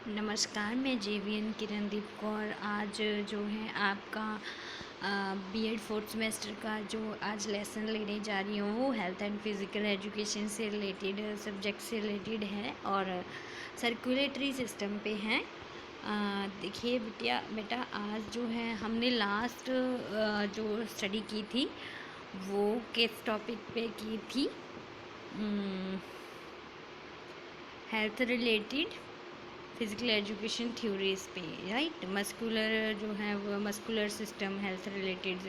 नमस्कार, मैं जेवीएन किरणदीप कौर। आज जो है आपका बीएड फोर्थ सेमेस्टर का जो आज लेसन लेने जा रही हूँ वो हेल्थ एंड फिज़िकल एजुकेशन से रिलेटेड सब्जेक्ट से रिलेटेड है और सर्कुलेटरी सिस्टम पे है। देखिए बेटा आज जो है हमने लास्ट जो स्टडी की थी वो किस टॉपिक पे की थी? Health related physical education theories पे, राइट। मस्कुलर जो है वो muscular system health related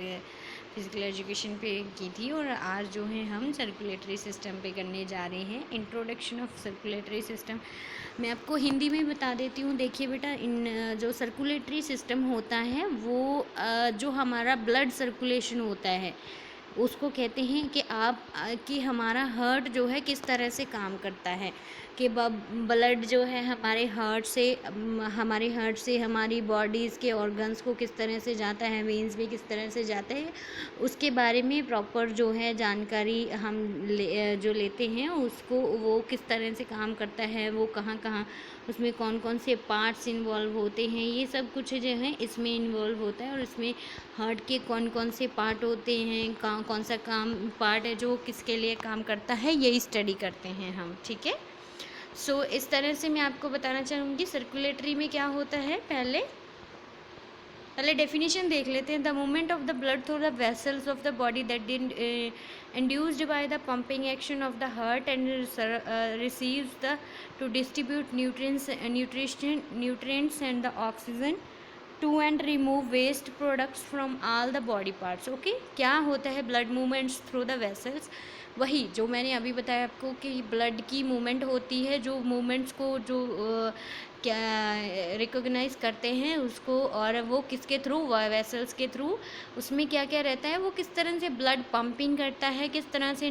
physical education पे की थी और आज जो है हम सर्कुलेटरी सिस्टम पे करने जा रहे हैं। इंट्रोडक्शन ऑफ सर्कुलेटरी सिस्टम मैं आपको हिंदी में बता देती हूँ। देखिए बेटा, इन जो सर्कुलेटरी सिस्टम होता है वो जो हमारा ब्लड सर्कुलेशन होता है उसको कहते हैं कि हमारा हार्ट जो है किस तरह से काम करता है, कि ब्लड जो है हमारे हार्ट से हमारी बॉडीज़ के ऑर्गन्स को किस तरह से जाता है, वेन्स में किस तरह से जाता है, उसके बारे में प्रॉपर जो है जानकारी हम जो लेते हैं उसको, वो किस तरह से काम करता है, वो कहाँ कहाँ उसमें कौन कौन से पार्ट्स इन्वॉल्व होते हैं, ये सब कुछ जो है इसमें इन्वॉल्व होता है। और इसमें हार्ट के कौन कौन से पार्ट होते हैं, कौन सा काम पार्ट है जो किसके लिए काम करता है, यही स्टडी करते हैं हम, ठीक है। सो इस तरह से मैं आपको बताना चाहूँगी सर्कुलेटरी में क्या होता है। पहले डेफिनेशन देख लेते हैं। The movement of the blood through the vessels of the body that induced by the pumping action of the heart and receives the to distribute nutrients and the oxygen to and remove waste products from all the body parts। Okay, क्या होता है blood movements through the vessels? वही जो मैंने अभी बताया आपको कि ब्लड की मूवमेंट होती है, जो मूवमेंट्स को जो क्या रिकॉग्नाइज करते हैं उसको, और वो किसके थ्रू? वेसल्स के थ्रू। उसमें क्या क्या रहता है, वो किस तरह से ब्लड पंपिंग करता है, किस तरह से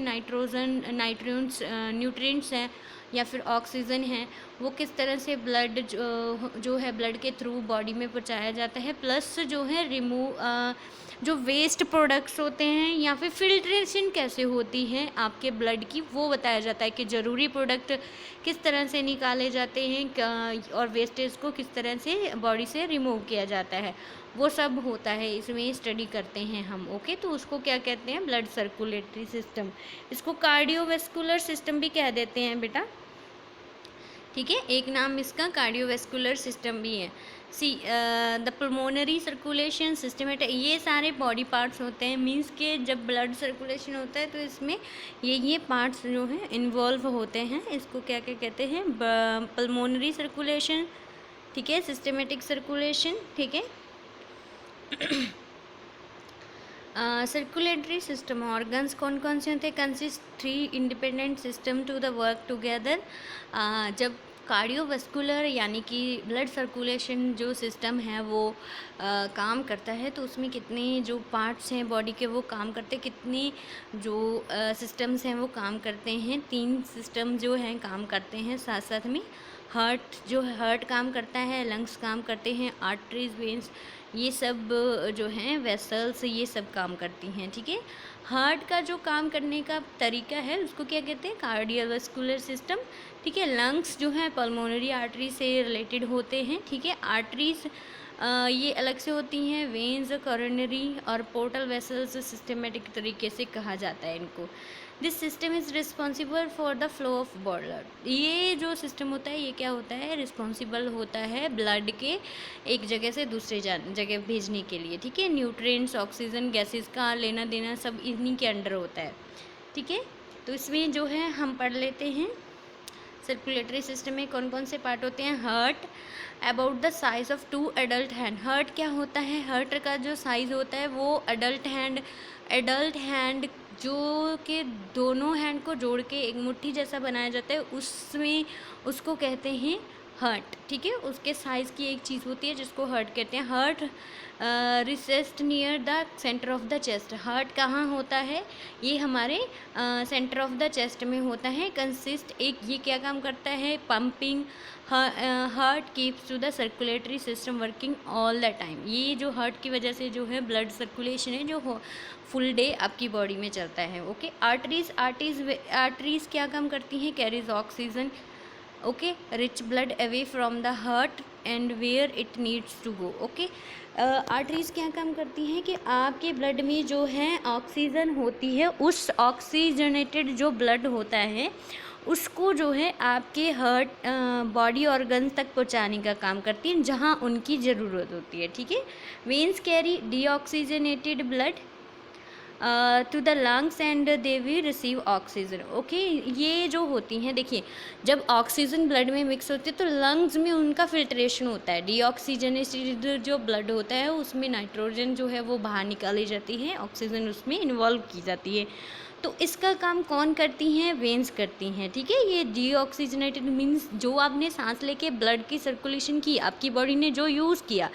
न्यूट्रिएंट्स हैं या फिर ऑक्सीजन है, वो किस तरह से ब्लड जो है ब्लड के थ्रू बॉडी में पहुंचाया जाता है। प्लस जो है जो वेस्ट प्रोडक्ट्स होते हैं या फिर फिल्ट्रेशन कैसे होती है आपके ब्लड की, वो बताया जाता है कि ज़रूरी प्रोडक्ट किस तरह से निकाले जाते हैं और वेस्टेज को किस तरह से बॉडी से रिमूव किया जाता है, वो सब होता है, इसमें स्टडी करते हैं हम। ओके, तो उसको क्या कहते हैं? Blood circulatory system. इसको कार्डियोवेस्कुलर सिस्टम भी कह देते हैं बेटा, ठीक है। एक नाम इसका कार्डियोवेस्कुलर सिस्टम भी है। द पल्मोनरी सर्कुलेशन सिस्टम, ये सारे बॉडी पार्ट्स होते हैं। मींस के जब ब्लड सर्कुलेशन होता है तो इसमें ये पार्ट्स जो हैं इन्वॉल्व होते हैं। इसको क्या क्या कहते हैं? पल्मोनरी सर्कुलेशन, ठीक है, सिस्टमेटिक सर्कुलेशन, ठीक है। सर्कुलेटरी सिस्टम ऑर्गन्स कौन कौन से होते हैं? Consist 3 independent system to the work together. जब कार्डियोवास्कुलर यानी कि ब्लड सर्कुलेशन जो सिस्टम है वो काम करता है तो उसमें कितने जो पार्ट्स हैं बॉडी के वो काम करते हैं, कितनी जो सिस्टम्स हैं वो काम करते हैं। 3 सिस्टम जो हैं काम करते हैं साथ साथ में। हार्ट काम करता है, लंग्स काम करते हैं, आर्टरीज, वेन्स, ये सब जो हैं वेसल्स, ये सब काम करती हैं, ठीक है। हार्ट का जो काम करने का तरीका है उसको क्या कहते हैं? कार्डियोवास्कुलर सिस्टम, ठीक है। लंग्स जो है पल्मोनरी आर्टरी से रिलेटेड होते हैं, ठीक है। आर्टरीज ये अलग से होती हैं। वेन्स, कॉरोनरी और पोर्टल वेसल्स सिस्टमेटिक तरीके से कहा जाता है इनको। This system is responsible for the flow of blood. ये जो सिस्टम होता है ये क्या होता है? रिस्पॉन्सिबल होता है ब्लड के एक जगह से दूसरे जगह भेजने के लिए, ठीक है। न्यूट्रिएंट्स, ऑक्सीजन, गैसेस का लेना देना सब इन्हीं के अंडर होता है, ठीक है। तो इसमें जो है हम पढ़ लेते हैं सर्कुलेटरी सिस्टम में कौन कौन से पार्ट होते हैं। Heart about the size of 2 adult hand. Heart क्या होता है? हार्ट का जो साइज़ होता है वो एडल्ट हैंड जो कि दोनों हैंड को जोड़ के एक मुट्ठी जैसा बनाया जाता है, उसमें उसको कहते हैं हार्ट, ठीक है। उसके साइज़ की एक चीज़ होती है जिसको हार्ट कहते हैं। Heart rests near the centre of the chest. Heart कहाँ होता है? ये हमारे सेंटर ऑफ द चेस्ट में होता है। कंसिस्ट ये क्या काम करता है? Pumping. Heart keeps to the circulatory system working all the time. ये जो हार्ट की वजह से जो है ब्लड सर्कुलेशन है जो फुल डे आपकी बॉडी में चलता है। ओके, आर्टरीज क्या काम करती हैं? Carries oxygen okay, rich blood away from the heart and where it needs to go. Okay, arteries क्या काम करती हैं कि आपके ब्लड में जो है ऑक्सीजन होती है, उस ऑक्सीजनेटेड जो ब्लड होता है उसको जो है आपके हार्ट बॉडी ऑर्गन्स तक पहुंचाने का काम करती हैं जहां उनकी ज़रूरत होती है। ठीक है, veins carry deoxygenated blood to the lungs and they will receive oxygen. Okay, ये जो होती हैं, देखिए जब ऑक्सीजन ब्लड में मिक्स होती है तो लंग्स में उनका फिल्ट्रेशन होता है। डीऑक्सीजनेटेड जो ब्लड होता है उसमें नाइट्रोजन जो है वो बाहर निकाली जाती है, ऑक्सीजन उसमें इन्वॉल्व की जाती है। तो इसका काम कौन करती हैं? वेन्स करती हैं। ठीक है, ये डीऑक्सीजनेटेड मीन्स जो आपने सांस लेके ब्लड की सर्कुलेशन की, आपकी बॉडी ने जो यूज़ किया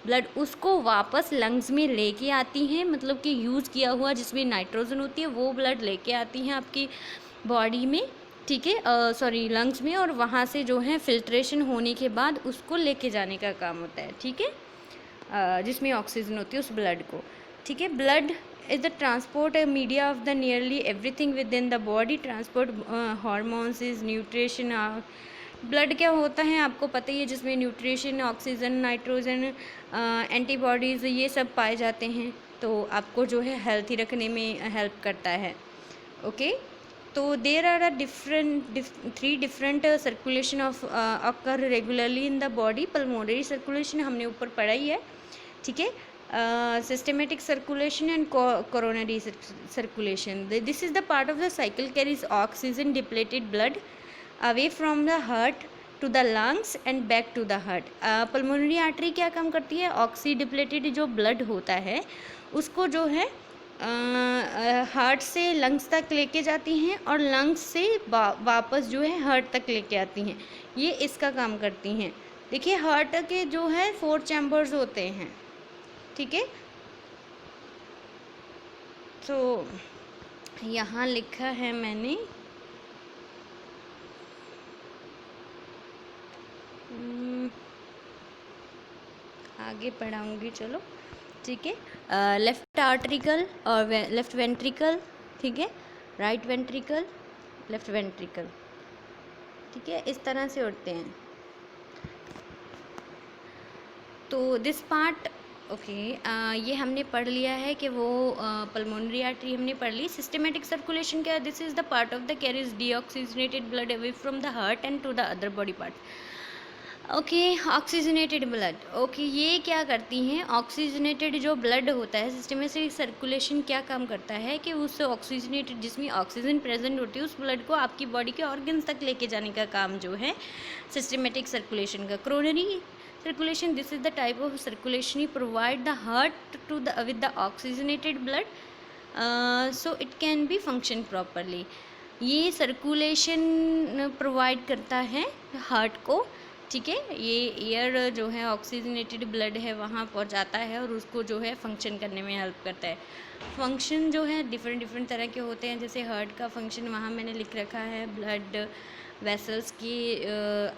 ब्लड, उसको वापस लंग्स में लेके आती हैं, मतलब कि यूज़ किया हुआ जिसमें नाइट्रोजन होती है वो ब्लड लेके आती हैं आपकी बॉडी में। ठीक है, सॉरी लंग्स में, और वहाँ से जो है फिल्ट्रेशन होने के बाद उसको लेके जाने का काम होता है। ठीक है, जिसमें ऑक्सीजन होती है उस ब्लड को। ठीक है, blood is the transport media of the nearly everything with in the body. Transport hormones is nutrition. Blood क्या होता है आपको पता ही है, जिसमें न्यूट्रिशन, ऑक्सीजन, नाइट्रोजन, एंटीबॉडीज़ ये सब पाए जाते हैं, तो आपको जो है हेल्थी रखने में हेल्प करता है। ओके, तो there are three different circulation of occur regularly in the body. Pulmonary circulation हमने ऊपर पढ़ा ही है। ठीक है, systematic circulation and coronary circulation. This is the part of the cycle carries oxygen depleted blood away from the heart to the lungs and back to the heart. pulmonary artery क्या काम करती है? ऑक्सी डिप्लेटेड जो blood होता है उसको जो है हार्ट से लंग्स तक लेके जाती हैं और लंग्स से वापस जो है हार्ट तक लेके आती हैं, ये इसका काम करती हैं। देखिए हार्ट के जो है 4 चैम्बर्स होते हैं। ठीक है, तो यहाँ लिखा है मैंने आगे पढ़ाऊँगी, चलो। ठीक है, लेफ्ट आर्ट्रिकल और लेफ्ट वेंट्रिकल। ठीक है, राइट वेंट्रिकल, लेफ्ट वेंट्रिकल। ठीक है, इस तरह से उठते हैं। तो दिस पार्ट ओके, ये हमने पढ़ लिया है कि वो पल्मोनरी आर्टरी हमने पढ़ ली। सिस्टमेटिक सर्कुलेशन क्या है? This is the part of the carries deoxygenated blood away from the heart and to the other body part. Okay, oxygenated blood. Okay, ये क्या करती हैं? ऑक्सीजनेटेड जो ब्लड होता है, सिस्टमेटिक सर्कुलेशन क्या काम करता है कि उस ऑक्सीजनेटेड जिसमें ऑक्सीजन प्रेजेंट होती है उस ब्लड को आपकी बॉडी के ऑर्गन्स तक लेके जाने का काम जो है सिस्टमेटिक सर्कुलेशन का। Coronary circulation, this is the type of circulation you provide the heart to the with the oxygenated blood, so it can be function properly. ये सर्कुलेशन प्रोवाइड करता है हार्ट को। ठीक है, ये एयर जो है ऑक्सीजनेटेड ब्लड है वहाँ पहुँचाता है और उसको जो है फंक्शन करने में हेल्प करता है। फंक्शन जो है डिफरेंट तरह के होते हैं, जैसे हार्ट का फंक्शन वहाँ मैंने लिख रखा है, ब्लड वेसल्स की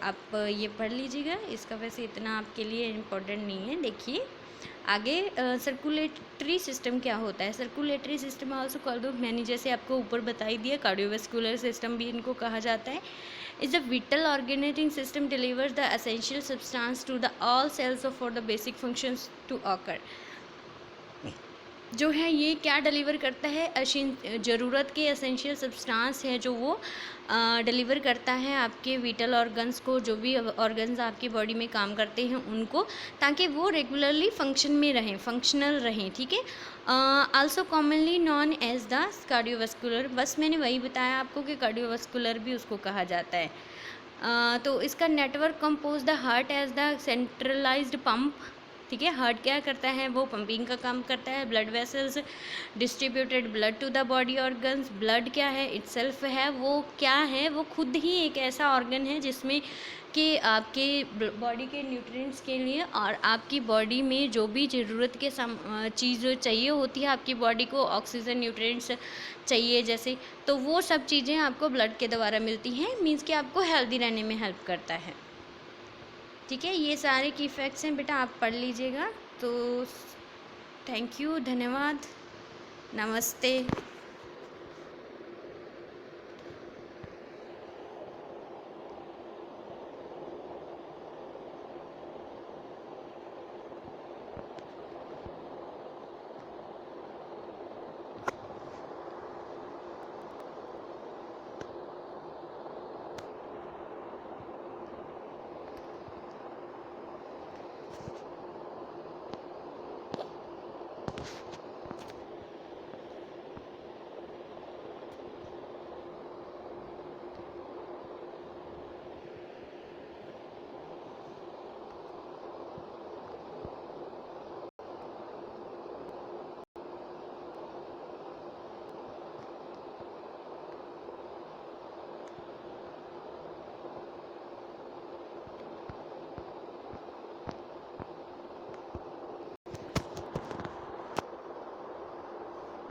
आप ये पढ़ लीजिएगा, इसका वैसे इतना आपके लिए इम्पोर्टेंट नहीं है। देखिए आगे सर्कुलेटरी सिस्टम क्या होता है? सर्कुलेटरी सिस्टम आल्सो कॉल्ड दो, मैंने जैसे आपको ऊपर बताई दिया, कार्डियोवैस्कुलर सिस्टम भी इनको कहा जाता है। Is the vital organizing system delivers the essential substance to the all cells for the basic functions to occur. जो है ये क्या डिलीवर करता है? ज़रूरत के एसेंशियल सब्सटेंस है जो वो डिलीवर करता है आपके विटल ऑर्गन्स को, जो भी ऑर्गन्स आपकी बॉडी में काम करते हैं उनको, ताकि वो रेगुलरली फंक्शन में रहें, फंक्शनल रहें। ठीक है, also commonly known as the cardiovascular. बस मैंने वही बताया आपको कि कार्डियोवैस्कुलर भी उसको कहा जाता है। तो इसका network compose the heart as the centralized pump. ठीक है, हार्ट क्या करता है? वो पंपिंग का काम करता है। Blood vessels distributed blood to the body organs. Blood क्या है? इटसेल्फ है, वो क्या है? वो खुद ही एक ऐसा ऑर्गन है जिसमें कि आपके बॉडी के न्यूट्रिएंट्स के लिए और आपकी बॉडी में जो भी ज़रूरत के चीज़ चाहिए होती है, आपकी बॉडी को ऑक्सीजन, न्यूट्रिएंट्स चाहिए जैसे, तो वो सब चीज़ें आपको ब्लड के द्वारा मिलती हैं। मीन्स कि आपको हेल्दी रहने में हेल्प करता है। ठीक है, ये सारे की फैक्ट्स हैं बेटा, आप पढ़ लीजिएगा। तो थैंक यू, धन्यवाद, नमस्ते।